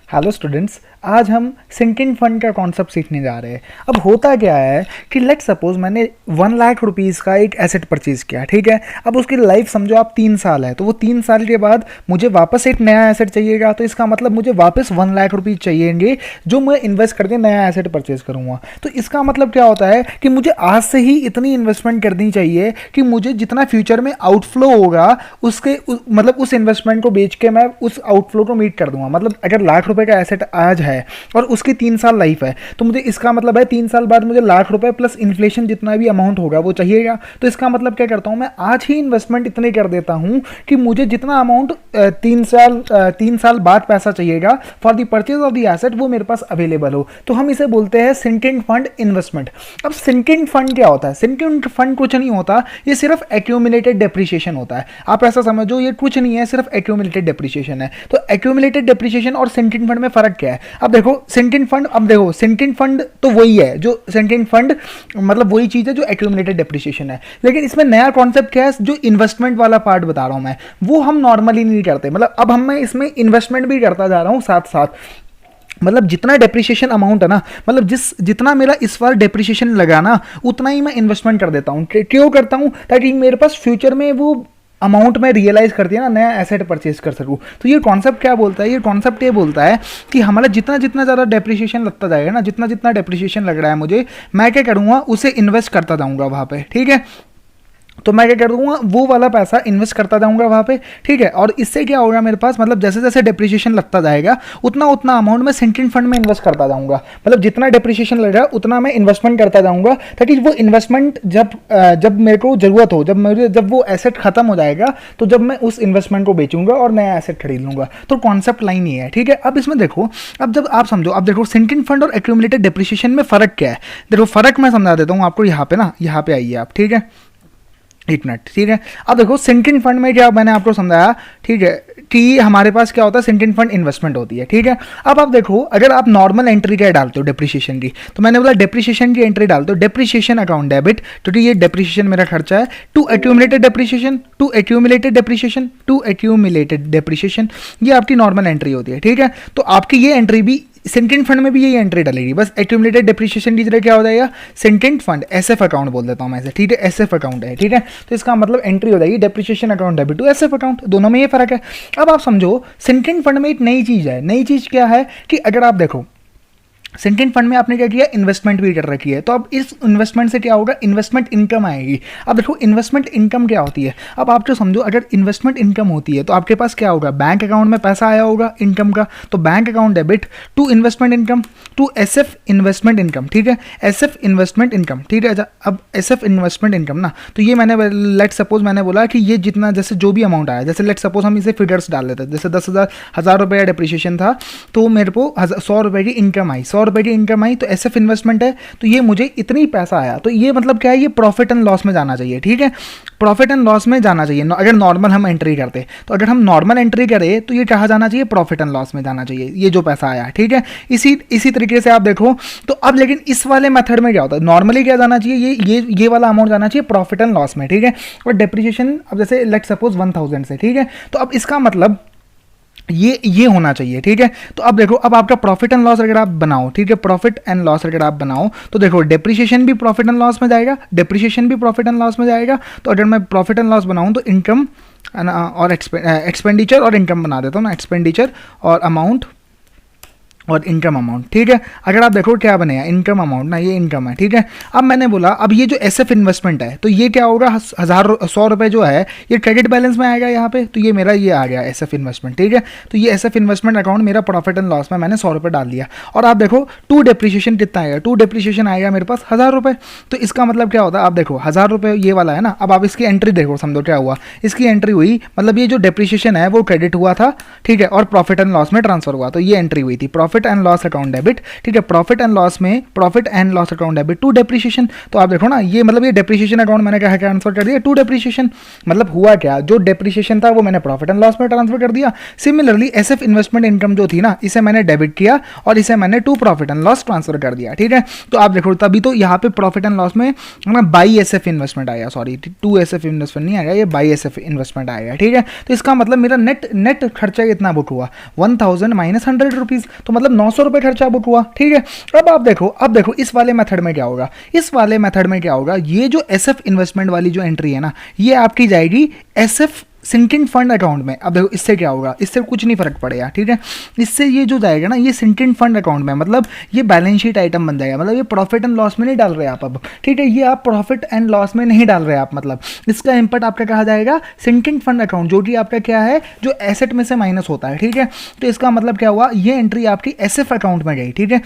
Hello students, आज हम sinking fund का कॉन्सेप्ट सीखने जा रहे हैं। अब होता क्या है कि लेट सपोज मैंने 1 लाख रुपीज़ का एक एसेट परचेज़ किया, ठीक है। अब उसकी लाइफ समझो आप 3 साल है, तो वो 3 साल के बाद मुझे वापस एक नया एसेट चाहिएगा, तो इसका मतलब मुझे वापस 1 लाख रुपीज़ चाहिएंगे जो मैं इन्वेस्ट करके नया एसेट परचेज करूँगा। तो इसका मतलब क्या होता है कि मुझे आज से ही इतनी इन्वेस्टमेंट करनी चाहिए कि मुझे जितना फ्यूचर में आउटफ्लो होगा मतलब उस इन्वेस्टमेंट को बेच के मैं उस आउटफ्लो को मीट कर दूंगा। मतलब अगर लाख रुपए का एसेट आज है और उसकी 3 साल लाइफ है, तो मुझे इसका मतलब है 3 साल बाद मुझे लाख रुपए प्लस इन्फ्लेशन जितना भी अमाउंट होगा वो चाहिएगा। तो इसका मतलब क्या करता हूं, मैं आज ही इन्वेस्टमेंट इतनी कर देता हूं कि मुझे जितना अमाउंट 3 साल बाद पैसा चाहिएगा for the purchase of the asset वो मेरे पास अवेलेबल हो। तो हम इसे बोलते हैं सिंकिंग फंड इन्वेस्टमेंट। अब सिंकिंग फंड क्या होता है? सिंकिंग फंड कुछ नहीं होता, ये सिर्फ एक्यूमुलेटेड डेप्रिसिएशन होता है। आप ऐसा समझो, ये कुछ नहीं है, सिर्फ एक्यूमुलेटेड डेप्रिसिएशन है। तो एक्यूमुलेटेड डेप्रिसिएशन और सिंकिंग फंड में फर्क क्या है? अब देखो सिंकिंग फंड, सिंकिंग फंड तो वही है, जो सिंकिंग फंड मतलब वही चीज है जो एक्यूमुलेटेड डेप्रिसिएशन है। लेकिन इसमें नया कॉन्सेप्ट क्या है, जो इन्वेस्टमेंट वाला पार्ट बता रहा हूं मैं, वो हम नॉर्मली नहीं करते। मतलब अब मैं इसमें इन्वेस्टमेंट भी करता जा रहा हूं साथ साथ। मतलब जितना डेप्रिसिएशन अमाउंट है ना, मतलब जितना मेरा इस बार डेप्रिसिएशन लगा ना, उतना ही मैं इन्वेस्टमेंट कर देता हूँ। क्यों करता हूँ? ताकि मेरे पास फ्यूचर में वो अमाउंट में रियलाइज करती है ना, नया एसेट परचेज कर सकूँ। तो ये कॉन्सेप्ट क्या बोलता है? ये कॉन्सेप्ट ये बोलता है कि हमारा जितना जितना ज़्यादा डेप्रिसिएशन लगता जाएगा ना, जितना जितना डेप्रिसिएशन लग रहा है मुझे, मैं क्या करूँगा, उसे इन्वेस्ट करता जाऊँगा वहाँ पे, ठीक है। तो मैं क्या कर दूंगा, वो वाला पैसा इन्वेस्ट करता जाऊंगा वहाँ पे, ठीक है। और इससे क्या होगा मेरे पास, मतलब जैसे जैसे डेप्रिसिएशन लगता जाएगा उतना उतना अमाउंट मैं सिंकिंग फंड में इन्वेस्ट करता जाऊंगा। मतलब जितना डेप्रिसिएशन लग रहा है उतना मैं इन्वेस्टमेंट करता जाऊंगा, ताकि वो इन्वेस्टमेंट जब मेरे को जरूरत हो, जब वो एसेट खत्म हो जाएगा, तो जब मैं उस इन्वेस्टमेंट को बेचूंगा और नया एसेट खरीद लूंगा। तो कॉन्सेप्ट लाइन ही है, ठीक है। अब इसमें देखो, अब जब आप समझो, अब देखो सिंकिंग फंड और एक्यूमुलेटेड डेप्रिसिएशन में फर्क क्या है। देखो फर्क मैं समझा देता हूँ आपको, यहाँ पे ना, यहाँ पे आइए आप, ठीक है, एक मिनट, ठीक है। अब देखो सिंकिंग फंड में क्या मैंने आपको समझाया, ठीक है, कि हमारे पास क्या होता है, सिंकिंग फंड इन्वेस्टमेंट होती है, ठीक है। अब आप देखो, अगर आप नॉर्मल एंट्री क्या डालते हो डेप्रिसिएशन की, तो मैंने बोला डेप्रिसिएशन की एंट्री डालते हो, डेप्रिसिएशन अकाउंट डेबिट, क्योंकि ये डेप्रिसिएशन मेरा खर्चा है, to accumulated depreciation, to accumulated depreciation, to accumulated depreciation, ये आपकी नॉर्मल एंट्री होती है, ठीक है। तो आपकी ये एंट्री भी सिंकिंग फंड में भी यही एंट्री डलेगी, बस एक्यूमुलेटेड डेप्रिसिएशन की जगह क्या हो जाएगा, सिंकिंग फंड एसएफ अकाउंट बोल देता हूँ मैं इसे, ठीक है, एसएफ अकाउंट है, ठीक है। तो इसका मतलब एंट्री हो जाएगी depreciation account debit to SF account, दोनों में ये फर्क है। अब आप समझो सिंकिंग फंड में एक नई चीज है। नई चीज क्या है कि अगर आप देखो सिंकिंग फंड में आपने क्या किया, इन्वेस्टमेंट भी कर रखी है, तो अब इस इन्वेस्टमेंट से क्या होगा, इन्वेस्टमेंट इनकम आएगी। अब देखो इन्वेस्टमेंट इनकम क्या होती है, अब आप जो समझो, अगर इन्वेस्टमेंट इनकम होती है तो आपके पास क्या होगा, बैंक अकाउंट में पैसा आया होगा इनकम का, तो bank account debit to investment income to SF investment income, ठीक है, एसएफ इन्वेस्टमेंट इनकम, ठीक है। अब एसएफ इन्वेस्टमेंट इनकम ना, तो ये मैंने लेट सपोज मैंने बोला कि ये जितना जैसे जो भी अमाउंट आया, जैसे लेट सपोज हम इसे फिगर्स डाल लेते हैं, जैसे 10,000 रुपये का डेप्रिसिएशन था, तो मेरे को 100 रुपये की इनकम आई, 100 रुपये की इनकम आई, तो एसएफ इन्वेस्टमेंट है, तो ये मुझे इतनी पैसा आया, तो ये मतलब क्या है, ये प्रॉफिट एंड लॉस में जाना चाहिए, ठीक है, प्रॉफिट एंड लॉस में जाना चाहिए। अगर नॉर्मल हम एंट्री करते, तो अगर हम नॉर्मल एंट्री करें तो ये कहाँ जाना चाहिए, प्रॉफिट एंड लॉस में जाना चाहिए, ये जो पैसा आया, ठीक है। इसी तरीके से आप देखो, तो अब लेकिन इस वाले मेथड में क्या होता है, नॉर्मली क्या जाना चाहिए, ये वाला अमाउंट जाना चाहिए प्रॉफिट एंड लॉस में, ठीक है। और डेप्रिसिएशन अब जैसे लेट सपोज 1000 से, ठीक है, तो अब इसका मतलब ये होना चाहिए, ठीक है। तो अब देखो, अब आपका प्रॉफिट एंड लॉस अगर आप बनाओ, ठीक है, प्रॉफिट एंड लॉस अगर आप बनाओ, तो देखो डेप्रिसिएशन भी प्रॉफिट एंड लॉस में जाएगा, डेप्रिसिएशन भी प्रॉफिट एंड लॉस में जाएगा। तो अगर मैं प्रॉफिट एंड लॉस बनाऊं तो इनकम और एक्सपेंडिचर और इनकम बना देता हूँ ना, एक्सपेंडिचर और अमाउंट और इनकम अमाउंट, ठीक है। अगर आप देखो क्या बनेगा, इनकम अमाउंट ना, ये इनकम है, ठीक है। अब मैंने बोला, अब ये जो एसएफ इन्वेस्टमेंट है, तो ये क्या होगा, 100 रुपये जो है ये क्रेडिट बैलेंस में आएगा यहाँ पे, तो ये मेरा ये आ गया एसएफ इन्वेस्टमेंट, ठीक है। तो ये एसएफ इन्वेस्टमेंट अकाउंट मेरा प्रॉफिट एंड लॉस में मैंने 100 रुपये डाल दिया। और आप देखो टू डेप्रिसिएशन कितना आएगा, टू डेप्रिसिएशन आएगा मेरे पास 1000 रुपये। तो इसका मतलब क्या होता है, आप देखो 1000 रुपये ये वाला है ना, अब आप इसकी एंट्री देखो, समझो क्या हुआ, इसकी एंट्री हुई, मतलब ये जो डेप्रिसिएशन है वो क्रेडिट हुआ था, ठीक है, और प्रॉफिट एंड लॉस में ट्रांसफर हुआ, तो ये एंट्री हुई थी, profit profit and loss account debit, ठीक है, प्रॉफिट एंड लॉस में profit and loss account debit to depreciation. तो आप देखो ना, ये मतलब ये डेप्रिसिएशन अकाउंट मैंने क्या ट्रांसफर कर दिया टू डेप्रिसिएशन, मतलब हुआ क्या, जो डेप्रिसिएशन था वो मैंने प्रॉफिट एंड लॉस में ट्रांसफर कर दिया। सिमिलरली एसएफ इन्वेस्टमेंट इनकम जो थी ना, इसे मैंने डेबिट किया और इसे मैंने to profit and loss transfer कर दिया, ठीक है। तो आप देखो तभी तो यहाँ पे प्रॉफिट एंड लॉस में बाई एसएफ इन्वेस्टमेंट आया, सॉरी टू एसएफ इन्वेस्टमेंट नहीं आएगा, ये बाई एसएफ इन्वेस्टमेंट आएगा, ठीक है। तो इसका मतलब मेरा नेट खर्चा कितना बुक हुआ, 1000 माइनस 100 रुपीज़, तो मतलब 900 रुपये खर्चा बुक हुआ, ठीक है। अब देखो इस वाले मेथड में क्या होगा, इस वाले मेथड में क्या होगा, ये जो एसएफ इन्वेस्टमेंट वाली जो एंट्री है ना, ये आपकी जाएगी एसएफ सिंटिन फंड अकाउंट में। अब देखो इससे क्या होगा, इससे कुछ नहीं फर्क पड़ेगा, ठीक है। इससे ये जो जाएगा ना, ये सिंटिन फंड अकाउंट में, मतलब ये बैलेंस शीट आइटम बन जाएगा, मतलब ये प्रॉफिट एंड लॉस में नहीं डाल रहे आप अब, ठीक है, ये आप प्रॉफिट एंड लॉस में नहीं डाल रहे आप, मतलब इसका इम्पैक्ट आपका कहा जाएगा सिंटिन फंड अकाउंट, जो कि आपका क्या है, जो एसेट में से माइनस होता है, ठीक है। तो इसका मतलब क्या हुआ, ये एंट्री आपकी एसएफ अकाउंट में गई, ठीक है।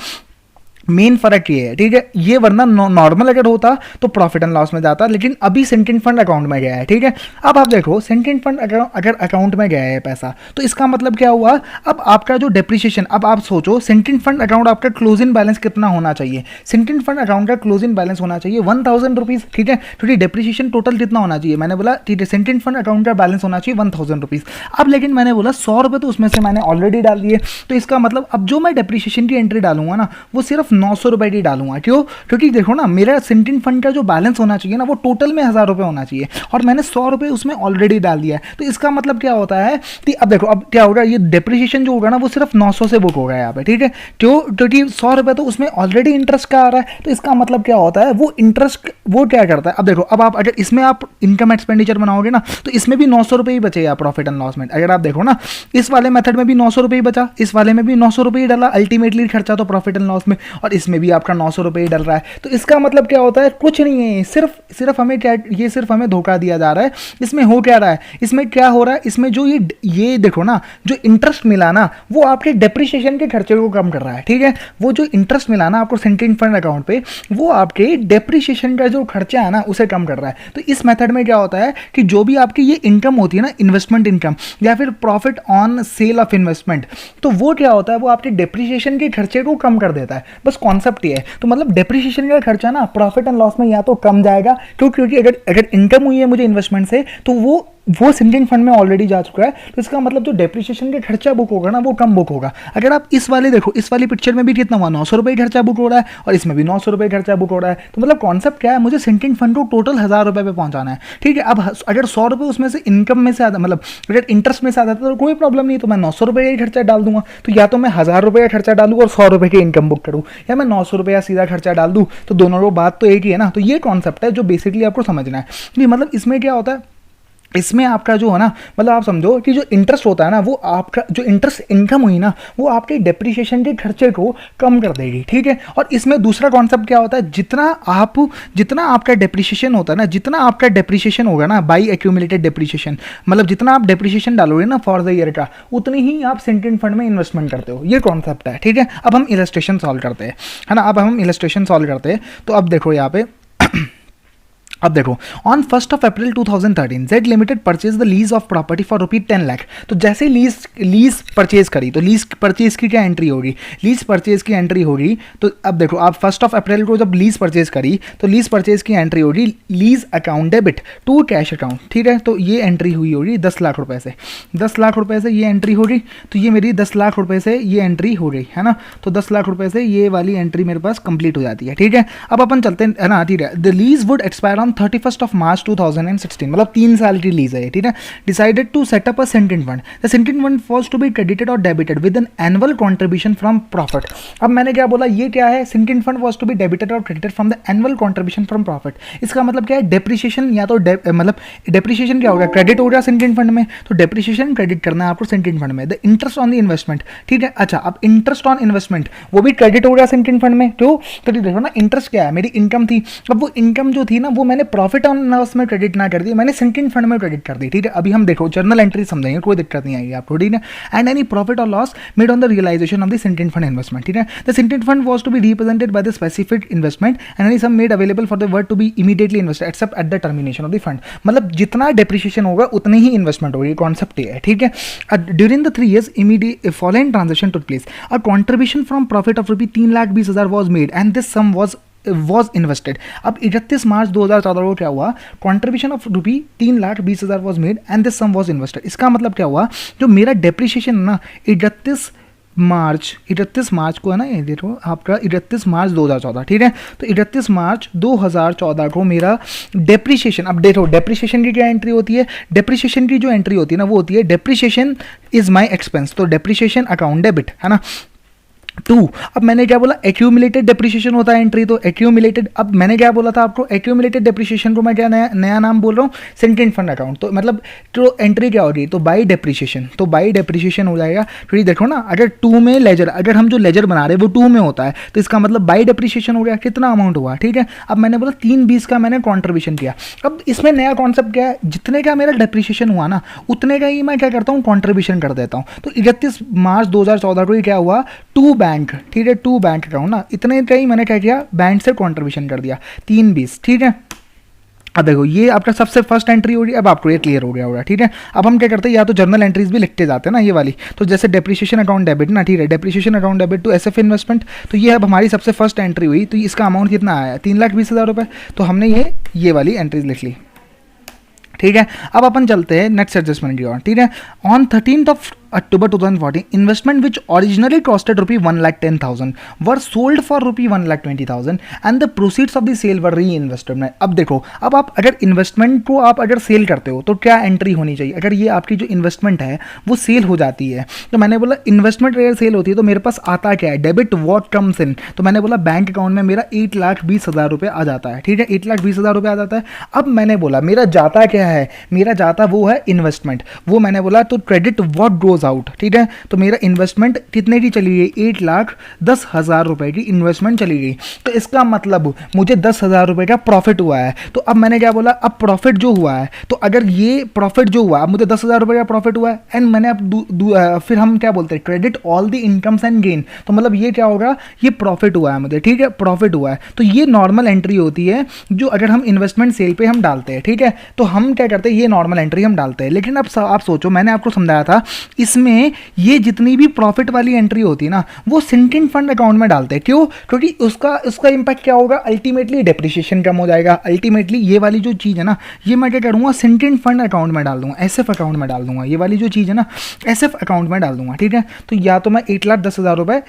मेन फर्क ये है, ठीक है, ये वरना नॉर्मल अगर होता तो प्रॉफिट एंड लॉस में जाता, लेकिन अभी सेंटिन फंड अकाउंट में गया है, ठीक है। अब आप देखो सेंटिन फंड अगर अकाउंट में गया है पैसा, तो इसका मतलब क्या हुआ, अब आपका जो डेप्रिसिएशन, अब आप सोचो सेंटिन फंड अकाउंट आपका क्लोजिंग बैलेंस कितना होना चाहिए, सेंटिन फंड अकाउंट का क्लोजिंग बैलेंस होना चाहिए 1000 रुपीज़, ठीक है। क्योंकि डेप्रिसिएशन टोटल कितना होना चाहिए, मैंने बोला ठीक है सेंटिन फंड अकाउंट का बैलेंस होना चाहिए 1000 रुपीज़। अब लेकिन मैंने बोला 100 रुपये तो उसमें से मैंने ऑलरेडी डाल दिए, तो इसका मतलब अब जो मैं डेप्रिसिएशन की एंट्री डालूंगा ना, वो सिर्फ 900 रुपये की डालूंगा, क्यों, क्योंकि देखो ना मेरा सेंटिन फंड का जो बैलेंस होना चाहिए ना, वो टोटल में 1000 रुपये होना चाहिए, और मैंने 100 रुपये उसमें ऑलरेडी डाल दिया है। तो इसका मतलब क्या होता है कि अब देखो अब क्या होगा, ये डेप्रिसिएशन जो होगा ना, वो सिर्फ 900 से बुक होगा यहाँ पे, ठीक है। क्योंकि 100 रुपये तो उसमें ऑलरेडी इंटरेस्ट का आ रहा है, तो इसका मतलब क्या होता है, वो इंटरेस्ट वो क्या करता है, अब देखो अब आप अगर इसमें आप इनकम एक्सपेंडिचर बनाओगे ना, तो इसमें भी 900 रुपये ही बचेगा प्रॉफिट एंड लॉस में। अगर आप देखो ना, इस वाले मेथड में भी 900 रुपये ही बचा, इस वाले में भी 900 रुपये ही डाला अल्टीमेटली खर्चा तो प्रॉफिट एंड लॉस में, और इसमें भी आपका 900 रुपये ही डल रहा है। तो इसका मतलब क्या होता है, कुछ नहीं है, सिर्फ हमें क्या, ये सिर्फ हमें धोखा दिया जा रहा है। इसमें हो क्या रहा है, इसमें क्या हो रहा है, इसमें जो ये देखो ना, जो इंटरेस्ट मिला ना, वो आपके डेप्रिसिएशन के खर्चे को कम कर रहा है, ठीक है। वो जो इंटरेस्ट मिला ना आपको सेंटिन फंड अकाउंट पे, वो आपके डेप्रिसिएशन का जो खर्चा है ना, उसे कम कर रहा है। तो इस मेथड में क्या होता है कि जो भी आपकी ये इनकम होती है ना, इन्वेस्टमेंट इनकम या फिर profit on sale of investment, तो वो क्या होता है, वो आपके डेप्रिसिएशन के खर्चे को कम कर देता है, बस कॉन्सेप्ट ये है। तो मतलब डेप्रिसिएशन का खर्चा ना प्रॉफिट एंड लॉस में या तो कम जाएगा, क्योंकि अगर इनकम हुई है मुझे इन्वेस्टमेंट से, तो वो सिंटिन फंड में ऑलरेडी जा चुका है, तो इसका मतलब जो डेप्रिसिएशन का खर्चा बुक होगा ना, वो कम बुक होगा। अगर आप इस वाले देखो, इस वाली पिक्चर में भी कितना हुआ, 900 रुपये खर्चा बुक हो रहा है, और इसमें भी 900 रुपये खर्चा बुक हो रहा है। तो मतलब कॉन्सेप्ट क्या है, मुझे सिंटिन फंड को टोटल 1000 रुपये पे पहुंचाना है, ठीक है। अब अगर 100 रुपये उसमें से इनकम में से आता, मतलब अगर इंटरेस्ट में से आता तो कोई प्रॉब्लम नहीं, तो मैं 900 रुपये का खर्चा डाल दूंगा। तो या तो मैं 1000 रुपये का खर्चा डालूँ और 100 रुपये की इनकम बुक करूँ, या मैं 900 रुपये का सीधा खर्चा डाल दूँ, तो दोनों को बात तो एक ही है ना। तो ये कॉन्सेप्ट है जो बेसिकली आपको समझना है कि मतलब इसमें क्या होता है, इसमें आपका जो है ना, मतलब आप समझो कि जो इंटरेस्ट होता है ना, वो आपका जो इंटरेस्ट इनकम हुई ना, वो आपके डेप्रिसिएशन के खर्चे को कम कर देगी, ठीक है। और इसमें दूसरा कॉन्सेप्ट क्या होता है, जितना आपका डेप्रिसिएशन होता है ना, जितना आपका डेप्रिसिएशन होगा ना बाई एक्यूमुलेटेड डेप्रिसिएशन, मतलब जितना आप डेप्रिसिएशन डालोगे ना फॉर द ईयर का, उतनी ही आप सिंटिन फंड में इन्वेस्टमेंट करते हो, ये कॉन्सेप्ट है, ठीक है। अब हम इलस्ट्रेशन सॉल्व करते हैं, है ना, अब हम इलस्ट्रेशन सॉल्व करते हैं। तो अब देखो यहाँ पे अब देखो, on 1 April 2013 Z limited purchase the lease of property for ₹10 lakh. तो जैसे लीज परचेज करी, तो लीज परचेज की क्या एंट्री होगी, लीज परचेज की एंट्री होगी। तो अब देखो आप 1 अप्रैल को जब लीज परचेज करी, तो लीज परचेज की एंट्री होगी lease account debit to cash account, ठीक है। तो ये एंट्री हुई होगी 10 लाख रुपए से, 10 लाख रुपए से ये एंट्री होगी। तो ये मेरी 10 लाख रुपए से ये एंट्री हो गई, है ना। तो 10 लाख रुपए से ये वाली एंट्री मेरे पास कंप्लीट हो जाती है, ठीक है। अब अपन चलते हैं, है ना, ठीक है। The lease would expire 31 March 2016, मतलब 3 साल की लीज है, ठीक है। Decided to set up a sinking fund, the sinking fund was to be credited और debited with an annual contribution from profit. अब मैंने क्या बोला, ये क्या है, sinking fund was to be debited और credited from the annual contribution from profit. इसका मतलब क्या है, डेप्रिसिएशन या तो मतलब डेप्रिसिएशन क्या होगा, क्रेडिट हो गया सेंटिन फंड में, तो डेप्रिसिएशन क्रेडिट करना है आपको सेंटिन फंड में। The interest on the investment, ठीक है। अच्छा, अब इंटरेस्ट ऑन इन्वेस्टमेंट वो भी क्रेडिट हो गया सेंटिन फंड में, क्यों, तो देखो ना इंटरेस्ट क्या है, मेरी इनकम थी। अब वो इनकम जो थी ना, वो मैंने मैंने प्रॉफिट ऑन लॉस में क्रेडिट ना कर दी, मैंने सिंकिंग फंड में क्रेडिट कर दी, ठीक है। अभी हम देखो जर्नल एंट्री समझेंगे, कोई दिक्कत नहीं आएगी आपको, ठीक है। एंड एनी प्रॉफिट और loss made on the realisation of the sinking fund investment, ठीक है। The sinking fund was to be represented by the specific investment and any sum made available for the word to be immediately invested except at the termination of the fund. मतलब जितना depreciation होगा उतनी ही investment होगी, concept ये है, ठीक है। During the 3 years immediate following transaction took place, a contribution from profit of ₹3,20,000 was made and this sum was invested। अब 31 मार्च 2014 को क्या हुआ, contribution of ₹3,20,000 was made and this sum was invested. इसका मतलब क्या हुआ, जो मेरा डेप्रिसिएशन है ना 31 मार्च को है ना, ये देखो आपका 31 मार्च 2014, ठीक है। तो 31 मार्च 2014 को मेरा डेप्रिसिएशन, अब देखो डेप्रिसिएशन की क्या एंट्री होती है, डेप्रिसिएशन की जो एंट्री होती है ना वो होती है डेप्रिसिएशन इज माय एक्सपेंस, तो डेप्रिसिएशन अकाउंट डेबिट है ना। 2, अब मैंने क्या बोला, एक्यूमुलेटेड डेप्रिसिएशन होता है एंट्री, तो एक्यूमुलेटेड, अब मैंने क्या बोला था आपको, एक्यूमुलेटेड डेप्रिसिएशन को मैं क्या नया नाम बोल रहा हूँ, सिंकिंग फंड अकाउंट। तो मतलब तो एंट्री क्या होगी, तो बाई डेप्रिसिएशन, तो बाई डेप्रिसिएशन हो जाएगा। फिर देखो ना, अगर 2 में लेजर, अगर हम जो लेजर बना रहे हैं वो 2 में होता है तो इसका मतलब बाई डेप्रिसिएशन हो गया, कितना अमाउंट हुआ, ठीक है। अब मैंने बोला 320 का मैंने कॉन्ट्रीब्यूशन किया। अब इसमें नया कॉन्सेप्ट क्या है, जितने का मेरा डेप्रिसिएशन हुआ ना उतने का ही मैं क्या करता हूँ, कॉन्ट्रीब्यूशन कर देता हूँ। तो 31 मार्च 2014 को ही क्या हुआ, 2 बैंक, ठीक है, 2 बैंक अकाउंट ना, इतने का ही मैंने क्या किया, बैंक से कंट्रीब्यूशन कर दिया 320, ठीक है। अब देखो ये आपका सबसे फर्स्ट एंट्री हो गई, अब आपको ये क्लियर हो गया होगा, ठीक है। अब हम क्या करते हैं, या तो जर्नल एंट्रीज भी लिखते जाते हैं ना ये वाली, तो जैसे डेप्रिसिएशन अकाउंट डेबिट ना, ठीक है, depreciation account debit to SF investment, तो ये अब हमारी सबसे फर्स्ट एंट्री हुई, तो इसका अमाउंट कितना आया, 3,20,000 रुपये, तो हमने ये वाली एंट्रीज लिख ली, ठीक है। अब अपन चलते हैं नेक्स्ट एडजस्टमेंट की ओर, ठीक है। On 13 October 2014, investment which originally costed ₹1,10,000 were sold for ₹1,20,000 and the proceeds of the sale were reinvested। अब देखो, अब आप अगर इन्वेस्टमेंट को आप अगर सेल करते हो तो क्या एंट्री होनी चाहिए, अगर ये आपकी जो इन्वेस्टमेंट है वो सेल हो जाती है, तो मैंने बोला इन्वेस्टमेंट अगर सेल होती है तो मेरे पास आता क्या है, डेबिट व्हाट कम्स इन, तो मैंने बोला बैंक अकाउंट में मेरा 8,20,000 रुपये आ जाता है, ठीक है, 8,20,000 रुपये आ जाता है। अब मैंने बोला मेरा जाता क्या है, मेरा जाता वो है इन्वेस्टमेंट, वो मैंने बोला तो क्रेडिट व्हाट गोज आउट, ठीक है। तो मेरा इन्वेस्टमेंट कितने की चली गई, 8,10,000 रुपए की इन्वेस्टमेंट चली गई, तो इसका मतलब मुझे 10,000 रुपए का प्रॉफिट हुआ है। तो अब मैंने क्या बोला, अब प्रॉफिट जो हुआ है, तो अगर ये प्रॉफिट जो हुआ, अब मुझे 10,000 रुपए का प्रॉफिट हुआ है एंड मैंने अब फिर हम क्या बोलते हैं, credit all the incomes and gain, तो मतलब ये क्या होगा, ये प्रॉफिट हुआ है मुझे, ठीक है, प्रॉफिट हुआ है। तो ये नॉर्मल एंट्री होती है जो अगर हम इन्वेस्टमेंट सेल पे हम डालते हैं, ठीक है। तो हम क्या करते हैं, ये नॉर्मल एंट्री हम डालते हैं। लेकिन अब आप सोचो, मैंने आपको समझाया था इसमें ये जितनी भी प्रॉफिट वाली एंट्री होती है ना वो सिंकिंग फंड अकाउंट में डालते हैं, क्यों, क्योंकि उसका इंपैक्ट क्या होगा, अल्टीमेटली डेप्रिसिएशन कम हो जाएगा, अल्टीमेटली ये वाली जो चीज़ है ना ये मैं क्या करूँगा, सिंकिंग फंड अकाउंट में डाल दूंगा, एसएफ अकाउंट में डाल दूंगा, ये वाली जो चीज़ है ना एसएफ अकाउंट में डाल दूंगा, ठीक है। तो या तो मैं 8,10,000 रुपये,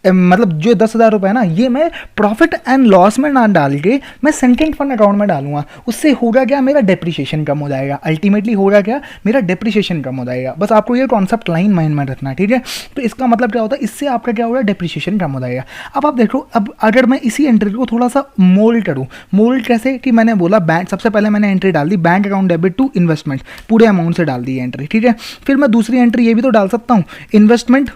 मतलब जो 10,000 रुपये है ना ये मैं प्रॉफिट एंड लॉस में ना डाल के मैं सिंकिंग फंड अकाउंट में डालूंगा, उससे होगा क्या, मेरा डेप्रिसिएशन कम हो जाएगा, अल्टीमेटली होगा क्या, मेरा डेप्रिसिएशन कम हो जाएगा। बस आपको ये कॉन्सेप्ट लाइन माइंड में रखना है, ठीक है। तो इसका मतलब क्या होता है, इससे आपका क्या होगा, डेप्रिसिएशन कम हो जाएगा। अब आप देखो, अब अगर मैं इसी एंट्री को थोड़ा सा मोल्ड करूँ, मोल्ड कैसे कि मैंने बोला बैंक, सबसे पहले मैंने एंट्री डाल दी bank account debit to investment, पूरे अमाउंट से डाल दी एंट्री, ठीक है। फिर मैं दूसरी एंट्री ये भी तो डाल सकता हूँ, investment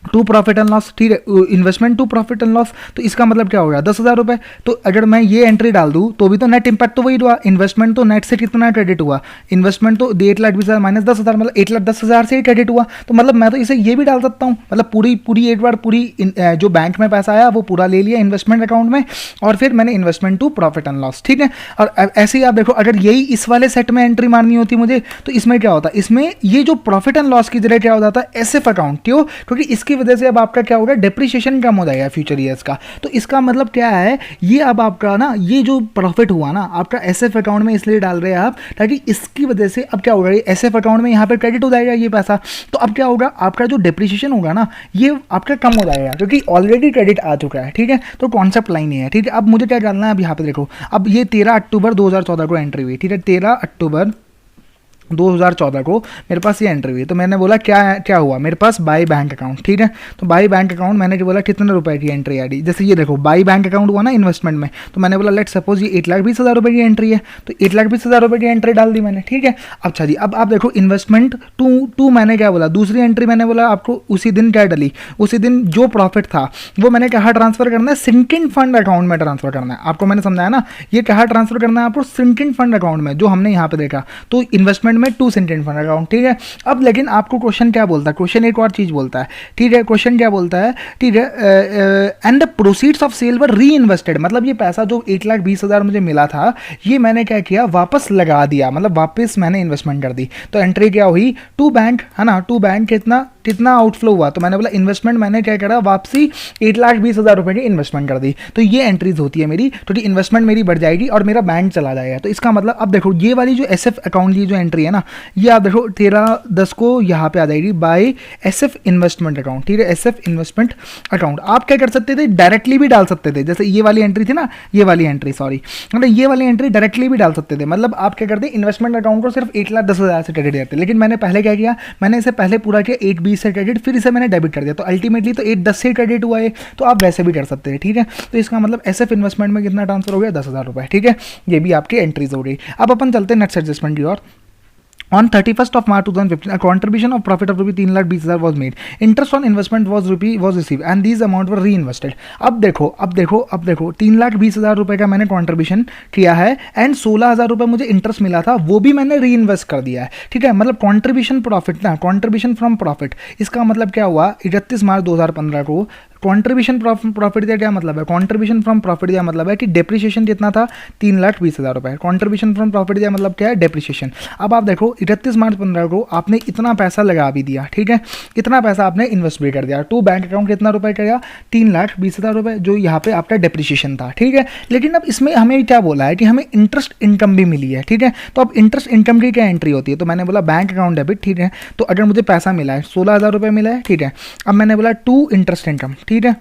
to profit and loss, ठीक है, investment to profit and loss, तो इसका मतलब क्या होगा, 10,000 रुपये। तो अगर मैं ये एंट्री डाल दूँ तो भी तो नेट इंपैक्ट तो वही हुआ, इन्वेस्टमेंट तो नेट से कितना क्रेडिट हुआ, इन्वेस्टमेंट तो 8,20,000 माइनस 10,000 मतलब 8,10,000 से ही क्रेडिट हुआ। तो मतलब मैं तो इसे ये भी डाल सकता हूँ, मतलब पूरी एक बार पूरी जो बैंक में पैसा आया वो पूरा ले लिया इन्वेस्टमेंट अकाउंट में, और फिर मैंने investment to profit and loss, ठीक है। और ऐसे ही आप देखो, अगर यही इस वाले सेट में एंट्री मारनी होती मुझे, तो इसमें क्या होता है, इसमें ये जो प्रॉफिट एंड लॉस की जगह क्या हो जाता है, एसएफ अकाउंट, क्यों, क्योंकि इसकी वजह से अब आपका क्या होगा, डेप्रिसिएशन कम हो जाएगा फ्यूचर ईयर्स का। तो इसका मतलब क्या है, ये अब आपका ना ये जो प्रॉफिट हुआ ना आपका एसएफ अकाउंट में इसलिए डाल रहे हैं आप, ताकि इसकी वजह से अब क्या होगा, ये एसएफ अकाउंट में यहाँ पे क्रेडिट हो जाएगा ये पैसा, तो अब क्या होगा, आपका जो डेप्रिसिएशन होगा ना ये आपका कम हो जाएगा, क्योंकि ऑलरेडी क्रेडिट आ चुका है, ठीक है। तो कॉन्सेप्ट लाइन है, ठीक है। अब मुझे क्या डालना है, अब यहाँ पे देखो, अब ये 13 अक्टूबर 2014 को एंट्री हुई, ठीक है, 13 अक्टूबर 2014 को मेरे पास ये एंट्री हुई, तो मैंने बोला क्या क्या हुआ मेरे पास बाई बैंक अकाउंट, ठीक है। तो बाई बैंक अकाउंट मैंने बोला कितने रुपए की एंट्री आई, जैसे ये देखो बाई बैंक अकाउंट हुआ ना इन्वेस्टमेंट में, तो मैंने बोला लेट सपोज ये 1,20,000 रुपये की एंट्री है, तो 1,20,000 रुपये की एंट्री डाल दी मैंने, ठीक है। अच्छा जी, अब आप देखो इन्वेस्टमेंट टू मैंने क्या बोला, दूसरी एंट्री मैंने बोला आपको उसी दिन क्या डली, उसी दिन जो प्रॉफिट था वो मैंने कहा ट्रांसफर करना है, सिंकिंग फंड अकाउंट में ट्रांसफर करना है। आपको मैंने समझाया ना, ये कहा ट्रांसफर करना है आपको सिंकिंग फंड अकाउंट में, जो हमने यहाँ पे देखा, तो इन्वेस्टमेंट में टू सिंकिंग फंड अकाउंट, ठीक है। अब लेकिन आपको क्वेश्चन क्या बोलता है, क्वेश्चन एक और चीज बोलता है, ठीक है। क्वेश्चन क्या बोलता है, ठीक है, and the proceeds of sale were reinvested, मतलब ये पैसा जो 1,20,000 मुझे मिला था ये मैंने क्या किया, वापस लगा दिया, मतलब वापस मैंने इन्वेस्टमेंट कर दी। तो एंट्री क्या हुई, टू बैंक, है ना, टू बैंक कितना आउटफ्लो हुआ, तो मैंने बोला इन्वेस्टमेंट मैंने क्या करा, वापसी 1,20,000 रुपए की इन्वेस्टमेंट कर दी। तो ये एंट्रीज होती है मेरी, तो इन्वेस्टमेंट मेरी बढ़ जाएगी और मेरा बैंक चला जाएगा। तो इसका मतलब अब देखो ये वाली जो एसएफ अकाउंट की जो एंट्री है ना, ये आप देखो 13/10 को यहाँ पे आ जाएगी बाय एसएफ इन्वेस्टमेंट अकाउंट, ठीक है। एसएफ इन्वेस्टमेंट अकाउंट आप क्या कर सकते थे, डायरेक्टली भी डाल सकते थे, जैसे ये वाली एंट्री थी ना, ये वाली एंट्री सॉरी, मतलब ये वाली एंट्री डायरेक्टली भी डाल सकते थे। मतलब आप क्या करते, इन्वेस्टमेंट अकाउंट को सिर्फ 1,10,000 से क्रेडिट करते, लेकिन मैंने पहले क्या किया, मैंने इसे पहले पूरा किया 8,20 से क्रेडिट, फिर इसे मैंने डेबिट कर दिया, तो अल्टीमेटली तो 8,10 से क्रेडिट हुआ है। तो आप वैसे भी कर सकते हैं, ठीक है। तो इसका मतलब एसएफ इन्वेस्टमेंट में कितना ट्रांसफर हो गया, 10,000 रुपये, ठीक है। ये भी आपकी एंट्रीज हो गई। अब अपन चलते हैं नेक्स्ट एडजस्टमेंट की ओर। On 31st of March 2015, a contribution of profit of ₹3,20,000 was made. Interest on investment was received, and these amount were reinvested. अब देखो 3,20,000 रुपए का मैंने कंट्रीब्यूशन किया है एंड 16,000 रुपए मुझे इंटरेस्ट मिला था, वो भी मैंने री इन्वेस्ट कर दिया है, ठीक है। मतलब कॉन्ट्रीब्यूशन प्रॉफिट ना, कॉन्ट्रीब्यूशन फ्रॉम प्रॉफिट, इसका मतलब क्या हुआ, 31 मार्च 2015 को कॉन्ट्रीब्यूशन प्रॉफिट दिया, क्या मतलब है, कॉन्ट्रीब्यूशन फ्रॉम प्रॉफिट दिया मतलब है कि डेप्रिसिएशन कितना था, 3,20,000 रुपए। कॉन्ट्रीब्यूशन फ्रॉम प्रॉफिट दिया मतलब क्या है, डेप्रिसिएशन। अब आप देखो 31 मार्च 15 को आपने इतना पैसा लगा भी दिया, ठीक है, इतना पैसा आपने इन्वेस्ट भी कर दिया, टू बैंक अकाउंट कितना रुपए का गया, 3,20,000 रुपए, जो यहाँ पे आपका डेप्रिसिएशन था, ठीक है। लेकिन अब इसमें हमें क्या बोला है कि हमें इंटरेस्ट इनकम भी मिली है, ठीक है। तो अब इंटरेस्ट इनकम की क्या एंट्री होती है, तो मैंने बोला बैंक अकाउंट डेबिट, ठीक है। तो अगर मुझे पैसा मिला है 16,000 रुपये मिला है, ठीक है। अब मैंने बोला टू इंटरेस्ट इनकम, ठीक है,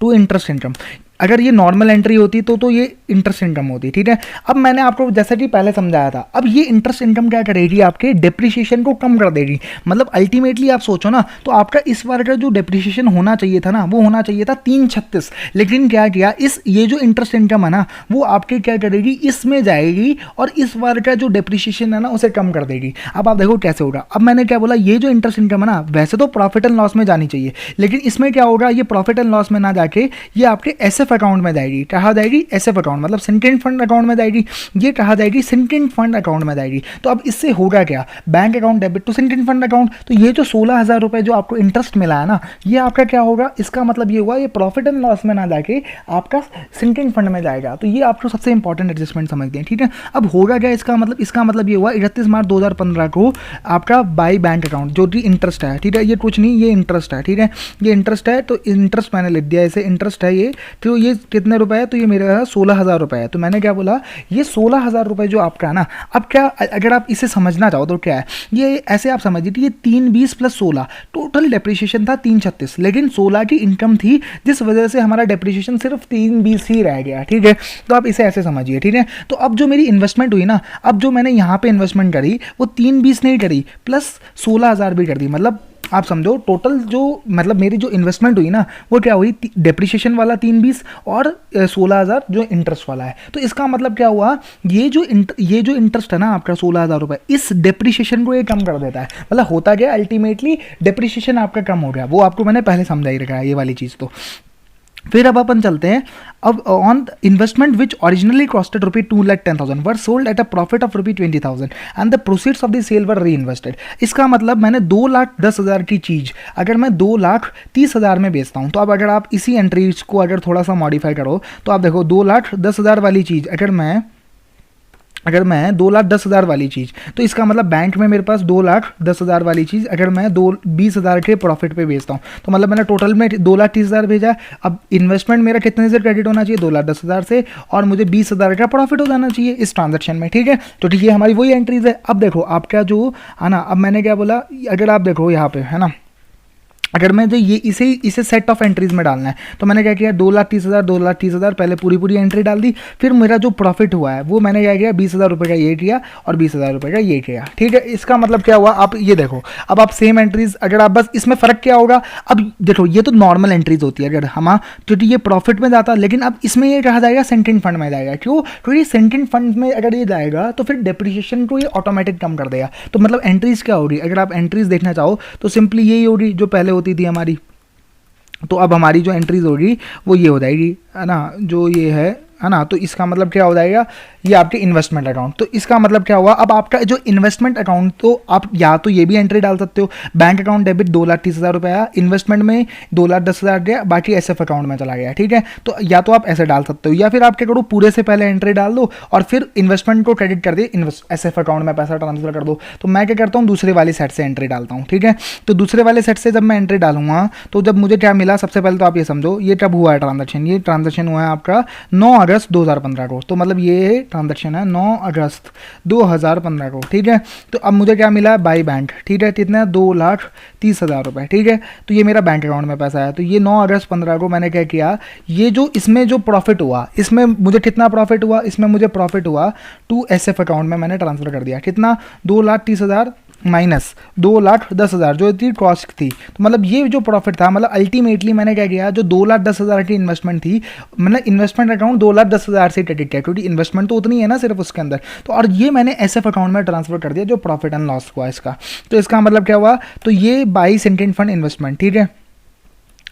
टू इंटरेस्ट इनकम। अगर ये नॉर्मल एंट्री होती तो ये इंटरेस्ट इनकम होती, ठीक है। अब मैंने आपको जैसा कि पहले समझाया था, अब ये इंटरेस्ट इनकम क्या करेगी, आपके डेप्रिसिएशन को कम कर देगी। मतलब अल्टीमेटली आप सोचो ना, तो आपका इस बार का जो डेप्रिसिएशन होना चाहिए था ना, वो होना चाहिए था 336, लेकिन क्या किया, ये जो इंटरेस्ट इनकम है ना, वो आपके क्या करेगी, इसमें जाएगी और इस बार का जो डेप्रिसिएशन है ना उसे कम कर देगी। अब आप देखो कैसे होगा। अब मैंने क्या बोला, ये जो इंटरेस्ट इनकम है ना, वैसे तो प्रॉफिट एंड लॉस में जानी चाहिए, लेकिन इसमें क्या होगा, ये प्रॉफिट एंड लॉस में ना जाके ये आपके एसएफ अकाउंट में जाएगी। कहा जाएगी एसएफ अकाउंट, मतलब सिंकिंग फंड अकाउंट में जाएगी, ये कहा जाएगी सिंकिंग फंड अकाउंट में जाएगी। तो अब इससे होगा क्या, bank account debit to sinking fund account. तो ये जो 16,000 रुपए जो आपको इंटरेस्ट मिला है ना, ये आपका क्या होगा, इसका मतलब ये हुआ ये प्रॉफिट एंड लॉस में ना जाके आपका सिंकिंग फंड में जाएगा। तो ये आपको सबसे इंपॉर्टेंट एडजस्टमेंट समझते हैं, ठीक है। अब होगा क्या, इसका मतलब ये हुआ 31 मार्च 2015 को आपका बाई बैंक अकाउंट जो कि इंटरेस्ट है, ठीक है, ये कुछ नहीं, ये इंटरेस्ट है, ठीक है, ये इंटरेस्ट है। तो इंटरेस्ट मैंने लिख दिया, इसे इंटरेस्ट है ये। तो ये कितने रुपए है, तो ये मेरा 16,000 रुपए है। तो मैंने क्या बोला, ये 16,000 रुपए जो आपका है ना, अब क्या, अगर आप इसे समझना चाहो तो क्या है, ये ऐसे आप समझिए कि ये 320 + 16 टोटल डेप्रिसिएशन था 336, लेकिन 16 की इनकम थी, जिस वजह से हमारा डेप्रिसिएशन सिर्फ 320 ही रह गया, ठीक है। तो आप इसे ऐसे समझिए, ठीक है। तो अब जो मेरी इन्वेस्टमेंट हुई ना, अब जो मैंने यहाँ पे इन्वेस्टमेंट करी वो 320 नहीं करी, प्लस 16,000 भी कर दी। मतलब आप समझो टोटल जो, मतलब मेरी जो इन्वेस्टमेंट हुई ना, वो क्या हुई, डेप्रिसिएशन वाला 320 और 16,000 जो इंटरेस्ट वाला है। तो इसका मतलब क्या हुआ, ये जो इंटरेस्ट है ना आपका 16,000 रुपये, इस डेप्रिसिएशन को ये कम कर देता है। मतलब होता क्या, अल्टीमेटली डेप्रिसिएशन आपका कम हो गया। वो आपको मैंने पहले समझा ही रखा है ये वाली चीज़। तो फिर अब अपन चलते हैं, अब on investment which originally costed ₹2,10,000 were sold at a profit of ₹20,000 and the proceeds of the sale were reinvested. इसका मतलब मैंने 2,10,000 की चीज़ अगर मैं 2,30,000 में बेचता हूँ, तो अब अगर आप इसी एंट्रीज को अगर थोड़ा सा मॉडिफाई करो, तो आप देखो 2,10,000 वाली चीज़ अगर मैं 2,10,000 वाली चीज़, तो इसका मतलब बैंक में मेरे पास 2,10,000 वाली चीज़ अगर मैं 20,000 के प्रॉफिट पे बेचता हूँ, तो मतलब मैंने टोटल में 2,30,000 भेजा। अब इन्वेस्टमेंट मेरा कितने से क्रेडिट होना चाहिए, 2,10,000 से, और मुझे 20,000 का प्रॉफिट हो जाना चाहिए इस ट्रांजेक्शन में, ठीक है। तो ठीक है, हमारी वही एंट्रीज है। अब देखो आपका जो है ना, अब मैंने क्या बोला, अगर आप देखो यहाँ पे है ना, अगर मैं जो ये इसे सेट ऑफ एंट्रीज में डालना है तो मैंने क्या किया, 2,30,000 2,30,000 पहले पूरी एंट्री डाल दी। फिर मेरा जो प्रॉफिट हुआ है वो मैंने क्या किया, 20,000 रुपये का ये किया और 20,000 रुपये का ये किया। ठीक है, इसका मतलब क्या हुआ, आप ये देखो, अब आप सेम एंट्रीज, अगर आप बस इसमें फ़र्क क्या होगा, अब देखो ये तो नॉर्मल एंट्रीज होती है अगर हम, क्योंकि ये प्रॉफिट में जाता, लेकिन अब इसमें ये कहा जाएगा सेंटिंग फंड में जाएगा। क्यों, क्योंकि सेंटिंग फंड में अगर ये जाएगा तो फिर डेप्रिसिएशन को ये ऑटोमेटिक कम कर देगा। तो मतलब एंट्रीज क्या होगी, अगर आप एंट्रीज देखना चाहो तो सिंपली यही होगी जो पहले होती थी हमारी। तो अब हमारी जो एंट्रीज होगी वो ये हो जाएगी, है ना, जो ये है ना। तो इसका मतलब क्या हो जाएगा, ये आपके इन्वेस्टमेंट अकाउंट। तो इसका मतलब क्या हुआ, अब आपका जो इन्वेस्टमेंट अकाउंट, तो आप या तो ये भी एंट्री डाल सकते हो, बैंक अकाउंट डेबिट 2,30,000 रुपये आया, इन्वेस्टमेंट में 2,10,000 गया, बाकी एसएफ अकाउंट में चला गया। ठीक है, तो या तो आप ऐसे डाल सकते हो, या फिर आप क्या करो, पूरे से पहले एंट्री डाल दो और फिर इन्वेस्टमेंट को क्रेडिट कर दिए, एसएफ अकाउंट में पैसा ट्रांसफर कर दो। तो मैं क्या करता हूँ, दूसरे वाले सेट से एंट्री डालता हूँ। ठीक है, तो दूसरे वाले सेट से जब मैं एंट्री डालूंगा तो जब मुझे क्या मिला, सबसे पहले तो आप ये समझो ये कब हुआ है ट्रांजेक्शन, ये ट्रांजेक्शन हुआ है आपका 9 अगस्त 2015 को। तो मतलब ये ट्रांजेक्शन है 9 अगस्त 2015 को। ठीक है, तो अब मुझे क्या मिला, बाई बैंक। ठीक है, कितना, 2,30,000 रुपये। ठीक है, तो ये मेरा बैंक अकाउंट में पैसा है। तो ये 9 अगस्त 15 को मैंने क्या किया, ये जो इसमें जो प्रॉफिट हुआ, इसमें मुझे कितना प्रॉफिट हुआ, इसमें मुझे प्रॉफिट हुआ 2 एसएफ अकाउंट में मैंने ट्रांसफर कर दिया। कितना, 2,30,000 माइनस 2,10,000 जो इतनी कॉस्ट थी। तो मतलब ये जो प्रॉफिट था, मतलब अल्टीमेटली मैंने क्या किया, जो 2,10,000 की इन्वेस्टमेंट थी, मतलब इन्वेस्टमेंट अकाउंट 2,10,000 से क्रेडिट किया, क्योंकि इन्वेस्टमेंट तो उतनी है ना सिर्फ उसके अंदर। तो और ये मैंने एसएफ अकाउंट में ट्रांसफर कर दिया जो प्रॉफिट एंड लॉस हुआ इसका। तो इसका मतलब क्या हुआ, तो ये बाई सेंटिंग फंड इन्वेस्टमेंट। ठीक है,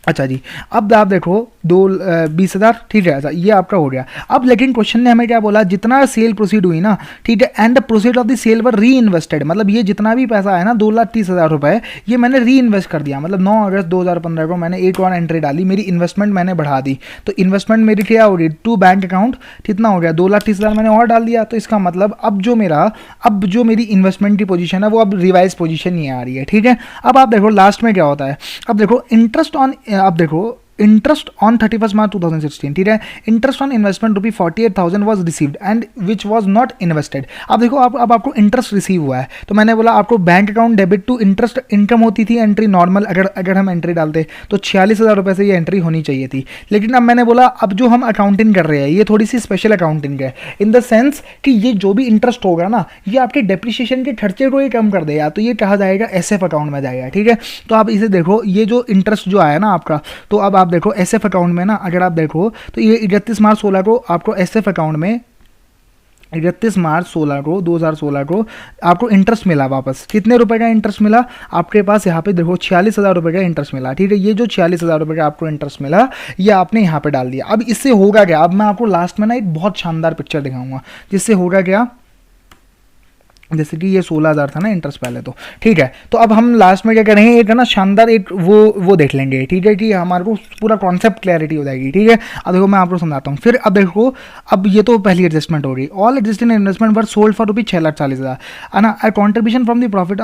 अच्छा जी, अब आप देखो 20,000। ठीक है, अच्छा ये आपका हो गया। अब लेकिन क्वेश्चन ने हमें क्या बोला, जितना सेल प्रोसीड हुई ना, ठीक है, and the proceed of the sale were reinvested, मतलब ये जितना भी पैसा है ना 2,30,000 रुपये, ये मैंने री इन्वेस्ट कर दिया। मतलब 9 अगस्त 2015 को मैंने एक और एंट्री डाली, मेरी इन्वेस्टमेंट मैंने बढ़ा दी। तो इन्वेस्टमेंट मेरी क्या हो गई, टू बैंक अकाउंट कितना हो गया, 2,30,000 मैंने और डाल दिया। तो इसका मतलब अब जो मेरी इन्वेस्टमेंट की पोजीशन है वो अब रिवाइज पोजीशन नहीं आ रही है। ठीक है, अब आप देखो लास्ट में क्या होता है, अब देखो इंटरेस्ट ऑन, अब देखो इंटरेस्ट ऑन 31 मार्च 2016। ठीक है, interest on investment rupee 48,000 was received and which was not invested. अब देखो अब आपको इंटरेस्ट रिसीव हुआ है, तो मैंने बोला आपको bank account debit to interest income होती थी एंट्री नॉर्मल, अगर हम एंट्री डालते तो 46,000 रुपये से ये एंट्री होनी चाहिए थी। लेकिन अब मैंने बोला अब जो हम अकाउंटिंग कर रहे हैं ये थोड़ी सी स्पेशल अकाउंटिंग है, इन द सेंस कि ये जो भी इंटरेस्ट होगा ना, ये आपके डेप्रिसिएशन के खर्चे को ही कम कर देगा। तो ये कहा जाएगा एसएफ अकाउंट में जाएगा। ठीक है, तो आप इसे देखो, ये जो इंटरेस्ट जो आया ना आपका, तो अब आप देखो एसएफ अकाउंट में ना, अगर आप देखो तो ये 31 मार्च 16 को आपको एसएफ अकाउंट में 31 मार्च 16 को 2016 को आपको इंटरेस्ट मिला वापस। कितने रुपए का इंटरेस्ट मिला आपके पास, यहाँ पे देखो 46,000 रुपये का इंटरेस्ट मिला। ठीक है, ये जो 46,000 रुपये का आपको इंटरेस्ट मिला ये आपने यहाँ पे डाल दिया। अब इससे होगा क्या, अब मैं आपको लास्ट में ना एक बहुत शानदार पिक्चर दिखाऊंगा जिससे होगा क्या, जैसे कि ये 16,000 था ना इंटरेस्ट पहले, तो ठीक है। तो अब हम लास्ट में क्या करेंगे, एक है ना शानदार एक वो देख लेंगे। ठीक है, कि हमारे को पूरा कॉन्सेप्ट क्लैरिटी हो जाएगी। ठीक है, अब देखो मैं आपको समझाता हूँ। फिर अब देखो, अब ये तो पहली एडजस्टमेंट हो गई, all existing investment were sold for rupee 6,40,000 है ना, contribution from the profit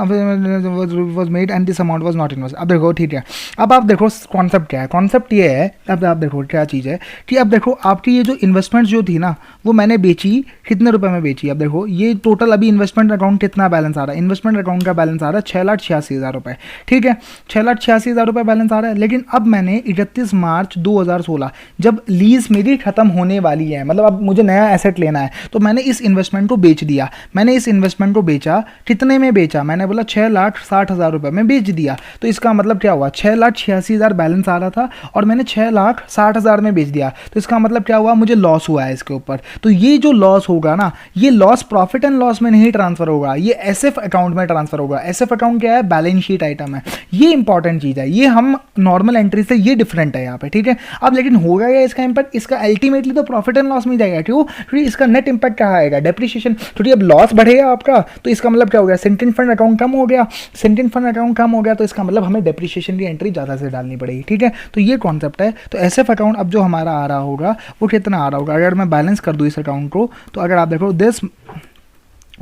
was made and this amount was not invest. अब देखो ठीक है, अब आप देखो कॉन्सेप्ट क्या है, कॉन्सेप्ट ये है, अब आप देखो क्या चीज़ है कि अब देखो आपकी ये जो इन्वेस्टमेंट जो थी ना वो मैंने बेची, कितने रुपए में बेची। अब देखो ये टोटल अभी इन्वेस्टमेंट अकाउंट कितना बैलेंस आ रहा है, इन्वेस्टमेंट अकाउंट का बैलेंस आ रहा है 6,86,000 रुपये। ठीक है, 6,86,000 रुपये बैलेंस आ रहा है। लेकिन अब मैंने 31 मार्च 2016 जब लीज मेरी खत्म होने वाली है, मतलब अब मुझे नया एसेट लेना है, तो मैंने इस इन्वेस्टमेंट को बेच दिया। मैंने इस इन्वेस्टमेंट को बेचा, कितने में बेचा, मैंने बोला 6,60,000 रुपये में बेच दिया। तो इसका मतलब क्या हुआ, 6,86,000 बैलेंस आ रहा था और मैंने 6,60,000 में बेच दिया। तो इसका मतलब क्या हुआ, मुझे लॉस हुआ है इसके ऊपर। तो ये जो लॉस होगा ना, ये लॉस प्रॉफिट एंड लॉस में नहीं ट्रांसफर होगा, ये एसएफ अकाउंट में ट्रांसफर होगा। एसएफ अकाउंट क्या है, बैलेंस शीट आइटम है। ये इंपॉर्टेंट चीज है, ये हम नॉर्मल एंट्री से ये डिफरेंट है यहाँ पे। ठीक है, अब लेकिन होगा क्या इसका इंपैक्ट, इसका अल्टीमेटली तो प्रॉफिट एंड लॉस में जाएगा। क्यों, क्योंकि इसका नेट इंपैक्ट कहाँ आएगा, डेप्रिसिएशन। थोड़ी अब लॉस बढ़ेगा आपका, तो इसका मतलब क्या हो गया, सेंटिंग फंड अकाउंट कम हो गया। सेंटिंग फंड अकाउंट कम हो गया तो इसका मतलब हमें डेप्रिसिएशन की एंट्री ज़्यादा से डालनी पड़ेगी। ठीक है, तो ये कॉन्सेप्ट है। तो एसएफ अकाउंट अब जो हमारा आ रहा होगा वो कितना आ रहा होगा, अगर मैं बैलेंस कर दूँ इस अकाउंट को, तो अगर आप देखो this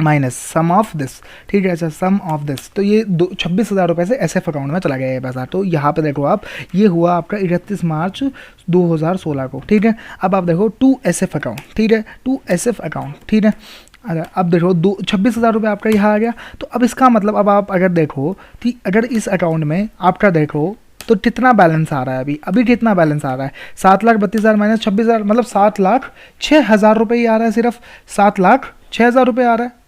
minus sum of this, ठीक है, अच्छा सम ऑफ दिस, तो ये 26,000 रुपये से एसएफ अकाउंट में चला गया ये पैसा। तो यहाँ पे देखो आप, ये हुआ आपका 31 मार्च 2016 को। ठीक है, अब आप देखो टू एसएफ अकाउंट, ठीक है, टू एसएफ अकाउंट, ठीक है। अब देखो 26,000 रुपये आपका यहाँ आ गया। तो अब इसका मतलब अब आप अगर देखो कि अगर इस अकाउंट में आपका देखो तो कितना बैलेंस आ रहा है अभी, अभी कितना बैलेंस आ रहा है, 7,32,000 माइनस 26,000, मतलब 7,06,000 रुपये ही आ रहा है, सिर्फ 7,06,000 रुपये आ रहा है।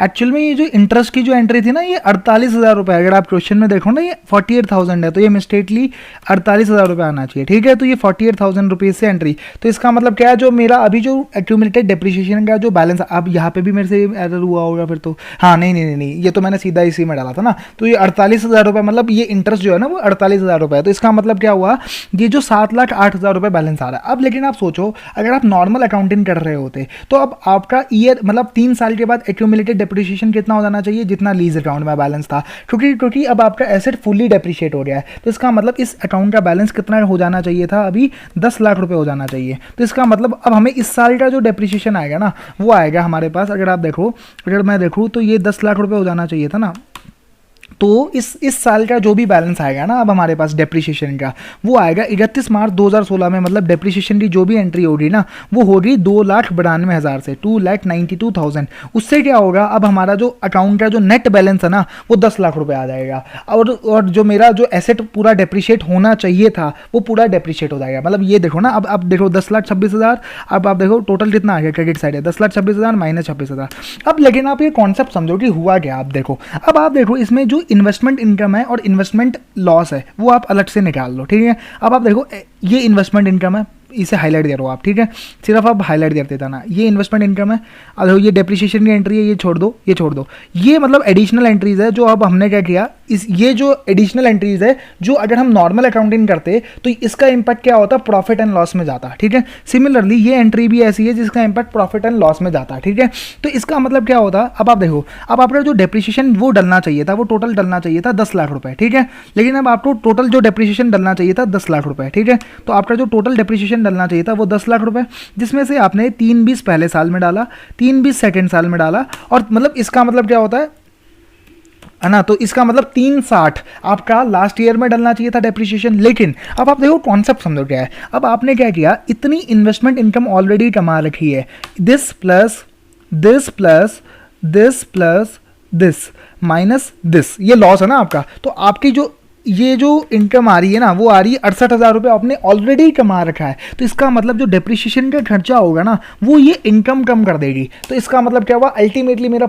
एक्चुअल में ये जो इंटरेस्ट की जो एंट्री थी ना, ये 48,000 रुपये, अगर आप क्वेश्चन में देखो ना ये 48,000 है, तो ये मिस्टेकली 48,000 रुपये आना चाहिए, ठीक है। तो ये 48,000 रुपीज़ से एंट्री, तो इसका मतलब क्या है, जो मेरा अभी जो एक्यूमुलेटेड डेप्रिसिएशन का जो बैलेंस, अब यहाँ पे भी मेरे से एरर हुआ होगा फिर तो, हाँ नहीं, ये तो मैंने सीधा इसी में डाला था ना, तो ये 48,000 रुपये, मतलब ये इंटरेस्ट जो है ना वो 48,000 रुपये है। तो इसका मतलब क्या हुआ, ये जो 7,08,000 रुपये बैलेंस आ रहा है। अब लेकिन आप सोचो, अगर आप नॉर्मल अकाउंटिंग कर रहे होते तो अब आपका ईयर मतलब 3 साल के बाद एक्यूमुलेटेड डेप्रिसिएशन कितना हो जाना चाहिए, जितना लीज अकाउंट में बैलेंस था, क्योंकि अब आपका एसेट फुल्ली डेप्रिशिएट हो गया है। तो इसका मतलब इस अकाउंट का बैलेंस कितना हो जाना चाहिए था, अभी 10 लाख रुपए हो जाना चाहिए। तो इसका मतलब अब हमें इस साल का जो डेप्रिसिएशन आएगा ना, वो आएगा हमारे पास, अगर आप देखो, अगर मैं देखूँ तो ये 10 लाख रुपए हो जाना चाहिए था ना। तो इस साल का जो भी बैलेंस आएगा ना अब हमारे पास डेप्रिसिएशन का, वो आएगा 31 मार्च 2016 में, मतलब डेप्रिसिएशन की जो भी एंट्री होगी ना, वो होगी 2,92,000 से, 2,92,000। उससे क्या होगा, अब हमारा जो अकाउंट का जो नेट बैलेंस है ना, वो 10 लाख रुपए आ जाएगा। और जो मेरा जो एसेट पूरा डेप्रिशिएट होना चाहिए था, वो पूरा डेप्रिशिएट हो जाएगा। मतलब ये देखो ना, अब देखो 10,26,000, अब आप देखो टोटल कितना आ गया, क्रेडिट साइड है 10,26,000 माइनस 26,000। अब लेकिन आप ये कॉन्सेप्ट समझो कि हुआ क्या। आप देखो, अब आप देखो इसमें जो इन्वेस्टमेंट इनकम है और इन्वेस्टमेंट लॉस है, वो आप अलग से निकाल लो, ठीक है। अब आप देखो, ये इन्वेस्टमेंट इनकम है, इसे हाईलाइट दे रहा हूँ आप, ठीक है, सिर्फ आप हाईलाइट करते था ना, ये इन्वेस्टमेंट इनकम है। अब ये डेप्रिसिएशन की एंट्री है, ये छोड़ दो, ये छोड़ दो। ये मतलब एडिशनल एंट्रीज है, जो अब हमने क्या किया, ये जो एडिशनल एंट्रीज है, जो अगर हम नॉर्मल अकाउंटिंग करते तो इसका इंपैक्ट क्या होता, प्रॉफिट एंड लॉस में जाता, ठीक है। सिमिलरली ये एंट्री भी ऐसी है जिसका इंपैक्ट प्रॉफिट एंड लॉस में जाता है, ठीक है। तो इसका मतलब क्या होता, अब आप देखो, अब आपका जो डेप्रिसिएशन वो डलना चाहिए था, वो टोटल डलना चाहिए था 10 लाख रुपए, ठीक है। लेकिन अब आपको टोटल जो डेप्रिसिएशन डलना चाहिए था 10 लाख रुपए, ठीक है। तो आपका जो टोटल डेप्रिसिएशन डलना चाहिए था वो 10 लाख रुपए, जिसमें से आपने 3/20 पहले साल में डाला, 3/20 सेकेंड साल में डाला, और मतलब इसका मतलब क्या होता है ना, तो इसका मतलब 360 आपका लास्ट ईयर में डलना चाहिए था डेप्रिसिएशन। लेकिन अब आप देखो कॉन्सेप्ट समझो क्या है, अब आपने क्या किया, इतनी इन्वेस्टमेंट इनकम ऑलरेडी कमा रखी है, this plus this plus this plus this minus this, ये लॉस है ना आपका। तो आपकी जो ये जो इनकम आ रही है ना, वो आ रही है 68,000 रुपये, आपने ऑलरेडी कमा रखा है। तो इसका मतलब जो डेप्रिसिएशन का खर्चा होगा ना, वो ये इनकम कम कर देगी। तो इसका मतलब क्या हुआ, अल्टीमेटली मेरा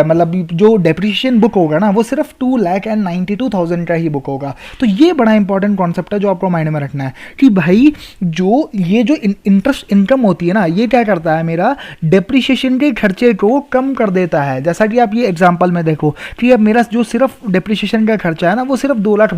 मतलब जो डेप्रिसिएशन बुक होगा ना, वो सिर्फ 2,92,000 का ही बुक होगा। तो ये बड़ा इंपॉर्टेंट कॉन्सेप्ट है जो आपको माइंड में रखना है कि भाई जो ये जो इंटरेस्ट इनकम होती है ना, ये क्या करता है, मेरा डेप्रिसिएशन के खर्चे को कम कर देता है। जैसा कि आप ये एग्जाम्पल में देखो कि अब मेरा जो सिर्फ डेप्रिसिएशन का खर्चा है ना, वो सिर्फ 2,92,000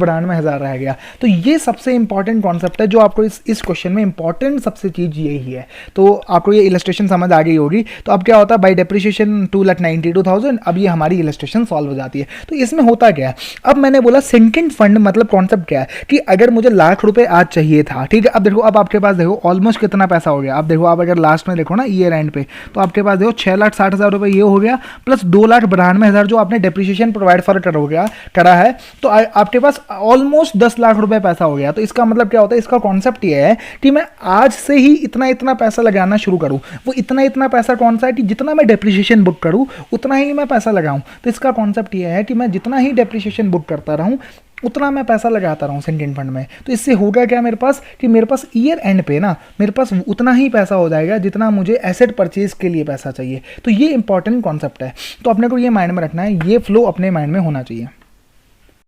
रह गया। तो ये सबसे इंपॉर्टेंट कॉन्सेप्ट है जो आपको इस क्वेश्चन में इंपॉर्टेंट सबसे चीज यही है। तो आपको ये इलस्ट्रेशन समझ आ गई होगी। तो अब क्या होता है, बाई डेप्रिसिएशन 2,92,000, अब ये हमारी इलस्ट्रेशन सॉल्व हो जाती है। तो इसमें होता क्या है, अब मैंने बोला सेकंड फंड मतलब कॉन्सेप्ट क्या है कि अगर मुझे लाख रुपए आज चाहिए था, ठीक है। अब देखो, अब आपके पास देखो ऑलमोस्ट कितना पैसा हो गया। अब देखो, आप अगर लास्ट में देखो ना ईयर एंड पे, तो आपके पास देखो 6,60,000 रुपए ये हो गया, प्लस 2,92,000 जो आपने डेप्रिसिएशन प्रोवाइड फॉर करा है, तो आपके पास ऑलमोस्ट 10 लाख रुपए पैसा हो गया। तो इसका मतलब क्या होता है, इसका कॉन्सेप्ट ये है कि मैं आज से ही इतना इतना पैसा लगाना शुरू करूं। वो इतना इतना पैसा कौन सा है कि जितना मैं डेप्रिसिएशन बुक करूं उतना ही मैं पैसा लगाऊं। तो इसका कॉन्सेप्ट ये है कि मैं जितना ही डेप्रिसिएशन बुक करता रहूं उतना मैं पैसा लगाता रहूं सेकंड फंड में। तो इससे होगा क्या मेरे पास, कि मेरे पास ईयर एंड पे ना मेरे पास उतना ही पैसा हो जाएगा जितना मुझे एसेट परचेज के लिए पैसा चाहिए। तो ये इंपॉर्टेंट कॉन्सेप्ट है। तो अपने को ये माइंड में रखना है, ये फ्लो अपने माइंड में होना चाहिए।